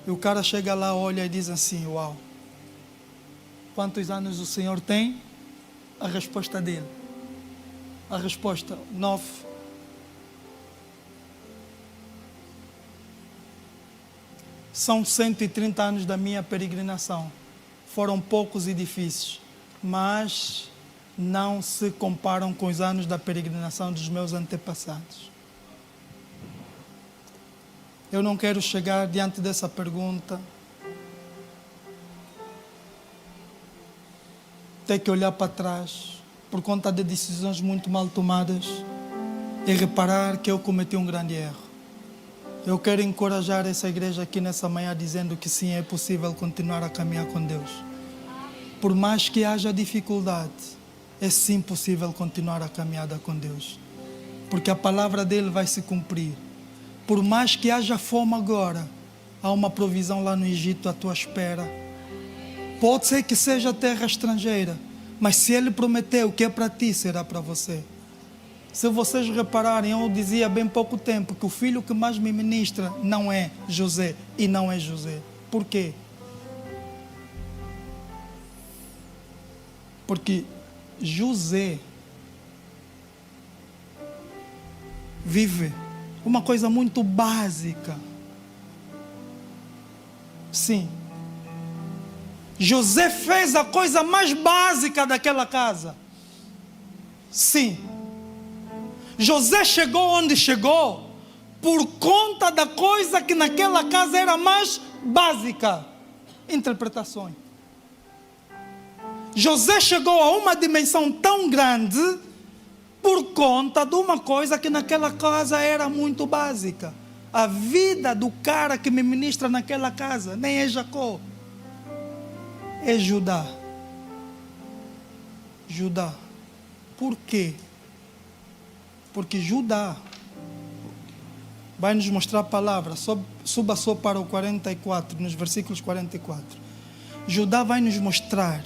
E o cara chega lá, olha e diz assim: uau, quantos anos o senhor tem? A resposta dele, a resposta: 9. São 130 anos da minha peregrinação. Foram poucos e difíceis, mas não se comparam com os anos da peregrinação dos meus antepassados. Eu não quero chegar diante dessa pergunta, ter que olhar para trás por conta de decisões muito mal tomadas e reparar que eu cometi um grande erro. Eu quero encorajar essa igreja aqui nessa manhã dizendo que sim, é possível continuar a caminhar com Deus. Por mais que haja dificuldade, é sim possível continuar a caminhada com Deus. Porque a palavra dele vai se cumprir. Por mais que haja fome agora, há uma provisão lá no Egito à tua espera. Pode ser que seja terra estrangeira, mas se ele prometeu que é para ti, será para você. Se vocês repararem, eu dizia há bem pouco tempo que o filho que mais me ministra não é José e não é José. Por quê? Porque José vive uma coisa muito básica. Sim. José fez a coisa mais básica daquela casa. Sim. José chegou onde chegou por conta da coisa que naquela casa era mais básica. Interpretações. José chegou a uma dimensão tão grande por conta de uma coisa que naquela casa era muito básica. A vida do cara que me ministra naquela casa nem é Jacó, é Judá. Judá. Por quê? Porque Judá vai nos mostrar a palavra. Suba só para o 44, nos versículos 44. Judá vai nos mostrar.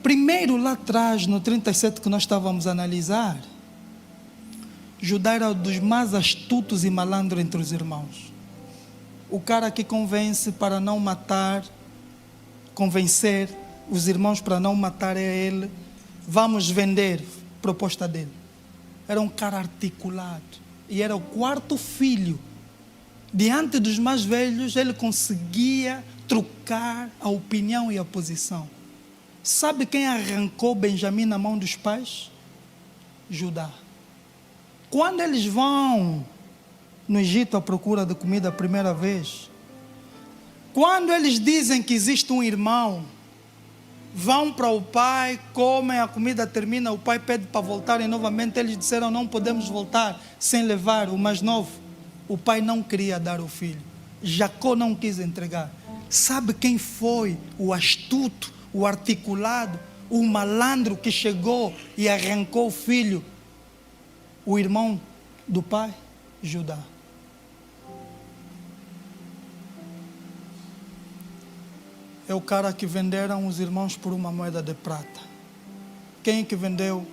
Primeiro, lá atrás, no 37 que nós estávamos a analisar, Judá era um dos mais astutos e malandros entre os irmãos. O cara que convence para não matar, convencer os irmãos para não matar é ele. Vamos vender, proposta dele. Era um cara articulado e era o quarto filho. Diante dos mais velhos, ele conseguia trocar a opinião e a posição. Sabe quem arrancou Benjamim na mão dos pais? Judá. Quando eles vão no Egito à procura de comida a primeira vez, quando eles dizem que existe um irmão, vão para o pai, comem, a comida termina, o pai pede para voltarem novamente, eles disseram não podemos voltar sem levar o mais novo. O pai não queria dar o filho, Jacó não quis entregar. Sabe quem foi o astuto, o articulado, o malandro que chegou e arrancou o filho? O irmão do pai? Judá. É o cara que venderam os irmãos por uma moeda de prata. Quem é que vendeu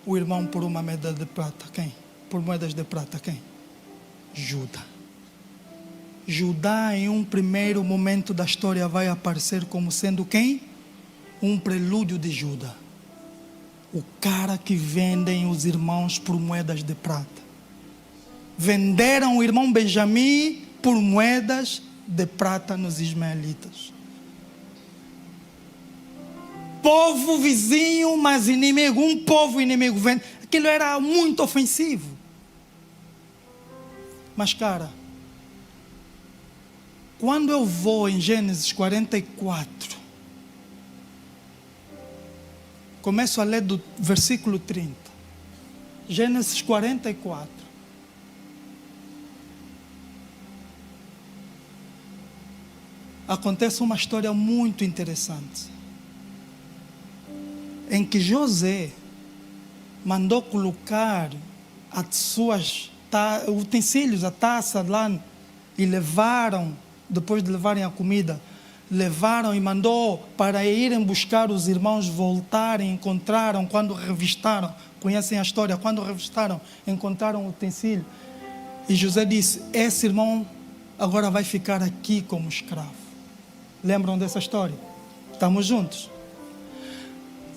o irmão por uma moeda de prata? Quem? Por moedas de prata, quem? Judá. Judá, em um primeiro momento da história, vai aparecer como sendo quem? Um prelúdio de Judá. O cara que vendem os irmãos por moedas de prata. Venderam o irmão Benjamim por moedas de prata nos ismaelitas. Povo vizinho, mas inimigo. Um povo inimigo. Aquilo era muito ofensivo. Mas, cara, quando eu vou em Gênesis 44, começo a ler do versículo 30. Gênesis 44. Acontece uma história muito interessante. Em que José mandou colocar as suas utensílios, a taça lá, e levaram, depois de levarem a comida, levaram e mandou para irem buscar os irmãos, voltarem, encontraram, quando revistaram, conhecem a história, quando revistaram, encontraram o utensílio. E José disse, esse irmão agora vai ficar aqui como escravo. Lembram dessa história? Estamos juntos?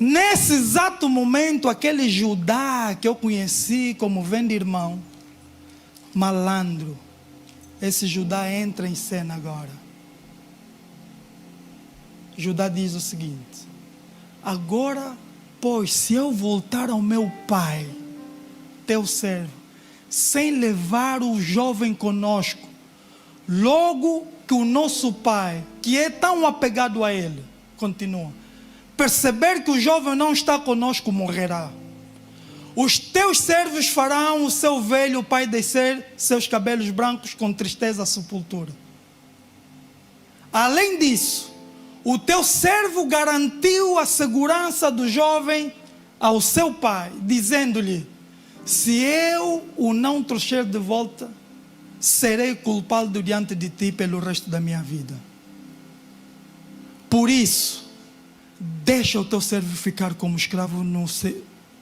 Nesse exato momento, aquele Judá que eu conheci como vende-irmão, malandro, esse Judá entra em cena agora. Judá diz o seguinte: agora, pois, se eu voltar ao meu pai, teu servo, sem levar o jovem conosco. Logo que o nosso pai, que é tão apegado a ele, continua, perceber que o jovem não está conosco, morrerá. Os teus servos farão o seu velho pai descer seus cabelos brancos com tristeza à sepultura. Além disso, o teu servo garantiu a segurança do jovem ao seu pai, dizendo-lhe: se eu o não trouxer de volta, serei culpado diante de ti pelo resto da minha vida. Por isso, deixa o teu servo ficar como escravo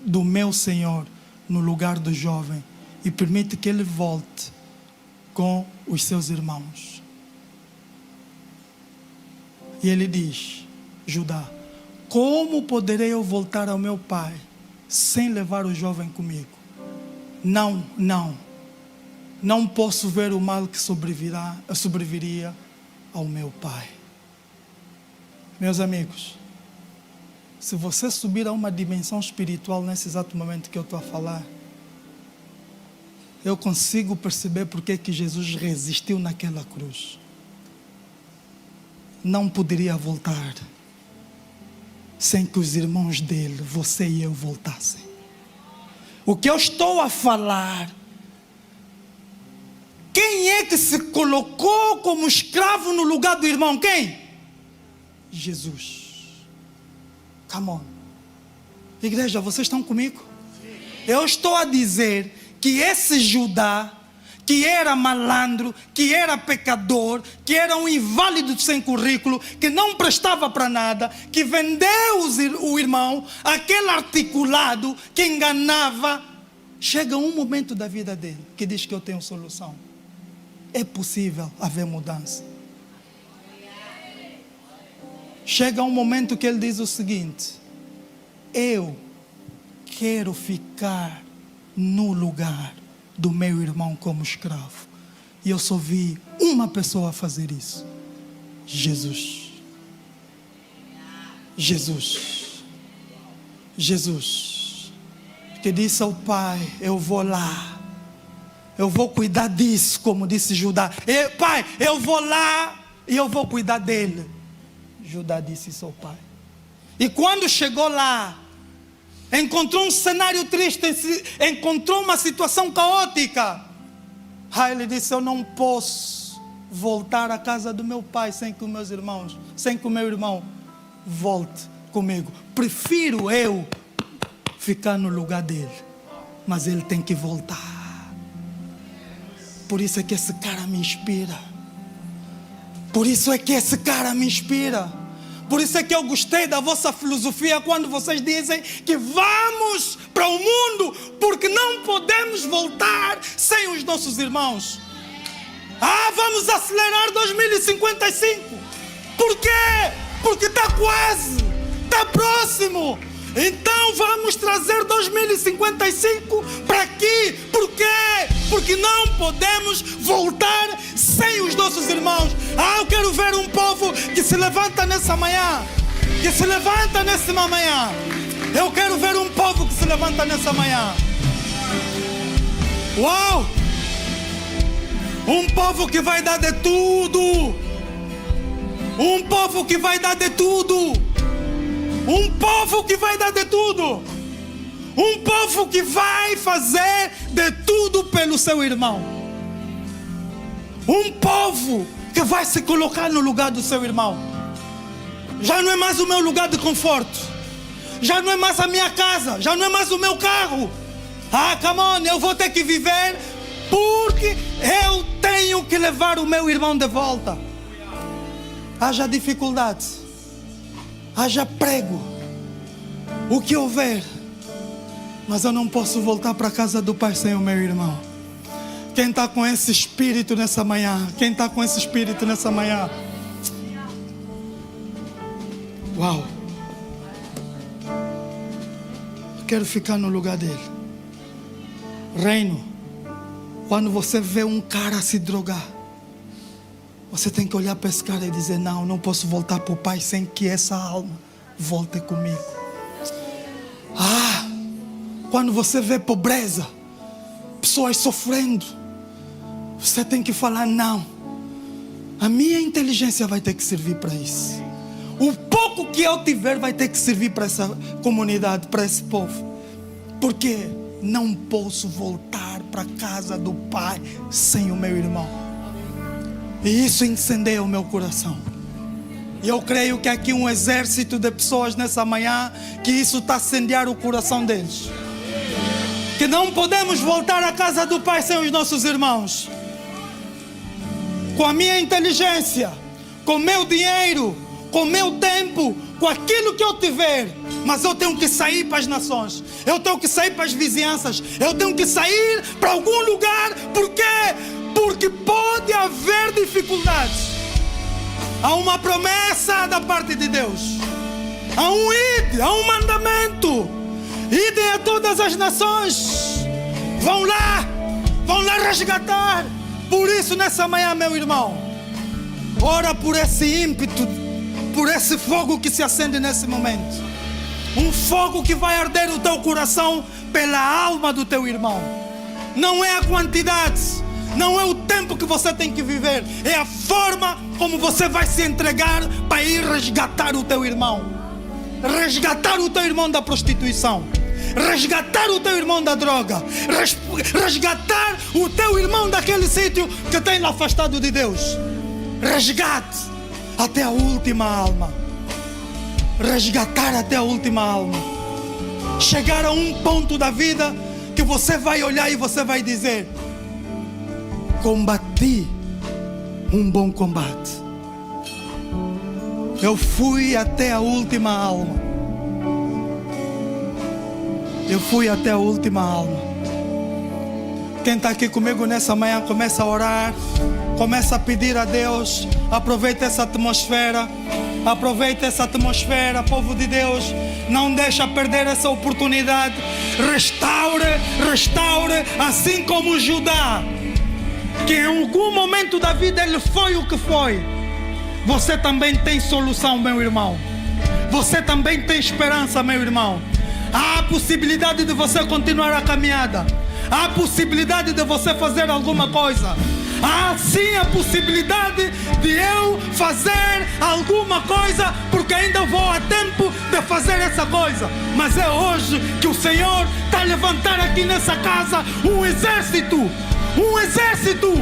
do meu Senhor, no lugar do jovem, e permite que ele volte com os seus irmãos. E ele diz: Judá, como poderei eu voltar ao meu pai sem levar o jovem comigo? Não posso ver o mal que sobreviria ao meu pai. Meus amigos, se você subir a uma dimensão espiritual nesse exato momento que eu estou a falar, eu consigo perceber porque que Jesus resistiu naquela cruz. Não poderia voltar sem que os irmãos dele, você e eu, voltassem. O que eu estou a falar, quem é que se colocou como escravo no lugar do irmão? Quem? Jesus. Come on. Igreja, vocês estão comigo? Eu estou a dizer que esse Judá, que era malandro, que era pecador, que era um inválido sem currículo, que não prestava para nada, que vendeu o irmão, aquele articulado que enganava, chega um momento da vida dele que diz que eu tenho solução. É possível haver mudança. Chega um momento que ele diz o seguinte: eu quero ficar no lugar do meu irmão como escravo. E eu só vi uma pessoa fazer isso: Jesus. Jesus. Jesus. Que disse ao pai: eu vou lá, eu vou cuidar disso, como disse Judá. Pai, eu vou lá e eu vou cuidar dele. Judá disse isso ao pai. E quando chegou lá, encontrou um cenário triste, encontrou uma situação caótica. Ele disse: eu não posso voltar à casa do meu pai sem que o meu irmão volte comigo. Prefiro eu ficar no lugar dele, mas ele tem que voltar. Por isso é que esse cara me inspira. Por isso é que esse cara me inspira. Por isso é que eu gostei da vossa filosofia quando vocês dizem que vamos para o mundo porque não podemos voltar sem os nossos irmãos. Vamos acelerar 2055. Por quê? Porque está quase, está próximo. Então vamos trazer 2055 para aqui. Por quê? Porque não podemos voltar sem os nossos irmãos. Eu quero ver um povo que se levanta nessa manhã. Que se levanta nessa manhã. Eu quero ver um povo que se levanta nessa manhã. Uau! Um povo que vai dar de tudo. Um povo que vai dar de tudo. Um povo que vai dar de tudo. Um povo que vai fazer de tudo pelo seu irmão. Um povo que vai se colocar no lugar do seu irmão. Já não é mais o meu lugar de conforto. Já não é mais a minha casa. Já não é mais o meu carro. Come on, eu vou ter que viver porque eu tenho que levar o meu irmão de volta. Haja dificuldade, haja prego, o que houver, mas eu não posso voltar para a casa do Pai sem o meu irmão. Quem está com esse espírito nessa manhã? Quem está com esse espírito nessa manhã? Uau! Eu quero ficar no lugar dele. Reino, quando você vê um cara se drogar, você tem que olhar para esse cara e dizer: não posso voltar para o Pai sem que essa alma volte comigo. Quando você vê pobreza, pessoas sofrendo. Você tem que falar: não, a minha inteligência vai ter que servir para isso. O pouco que eu tiver vai ter que servir para essa comunidade, para esse povo. Porque não posso voltar para a casa do Pai sem o meu irmão. E isso incendeia o meu coração. E eu creio que aqui um exército de pessoas nessa manhã, que isso está a incendiar o coração deles. Que não podemos voltar à casa do Pai sem os nossos irmãos. Com a minha inteligência, com o meu dinheiro, com o meu tempo, com aquilo que eu tiver. Mas eu tenho que sair para as nações. Eu tenho que sair para as vizinhanças. Eu tenho que sair para algum lugar. Por quê? Porque pode haver dificuldades. Há uma promessa da parte de Deus. Há um ide, há um mandamento. Idem a todas as nações. Vão lá resgatar. Por isso, nessa manhã, meu irmão, ora por esse ímpeto, por esse fogo que se acende nesse momento. Um fogo que vai arder o teu coração pela alma do teu irmão. Não é a quantidade, não é o tempo que você tem que viver, é a forma como você vai se entregar para ir resgatar o teu irmão. Resgatar o teu irmão da prostituição. Resgatar o teu irmão da droga. Resgatar o teu irmão daquele sítio que tem afastado de Deus. Resgate até a última alma. Resgatar até a última alma. Chegar a um ponto da vida que você vai olhar e você vai dizer: combati um bom combate. Eu fui até a última alma. Eu fui até a última alma. Quem está aqui comigo nessa manhã, começa a orar, começa a pedir a Deus. Aproveita essa atmosfera. Aproveita essa atmosfera, povo de Deus. Não deixa perder essa oportunidade. Restaure, assim como Judá, que em algum momento da vida ele foi o que foi. Você também tem solução, meu irmão. Você também tem esperança, meu irmão. Há a possibilidade de você continuar a caminhada. Há a possibilidade de você fazer alguma coisa. Há sim a possibilidade de eu fazer alguma coisa, porque ainda vou a tempo de fazer essa coisa. Mas é hoje que o Senhor está a levantar aqui nessa casa um exército. Um exército.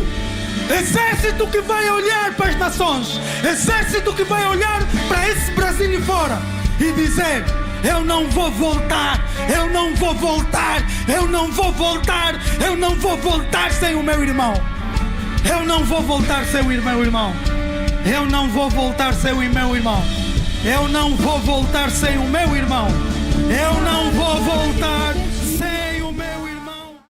Exército que vai olhar para as nações. Exército que vai olhar para esse Brasil e fora e dizer: eu não vou voltar, eu não vou voltar, eu não vou voltar, eu não vou voltar sem o meu irmão. Eu não vou voltar sem o meu irmão. Eu não vou voltar sem o meu irmão. Eu não vou voltar sem o meu irmão. Eu não vou voltar.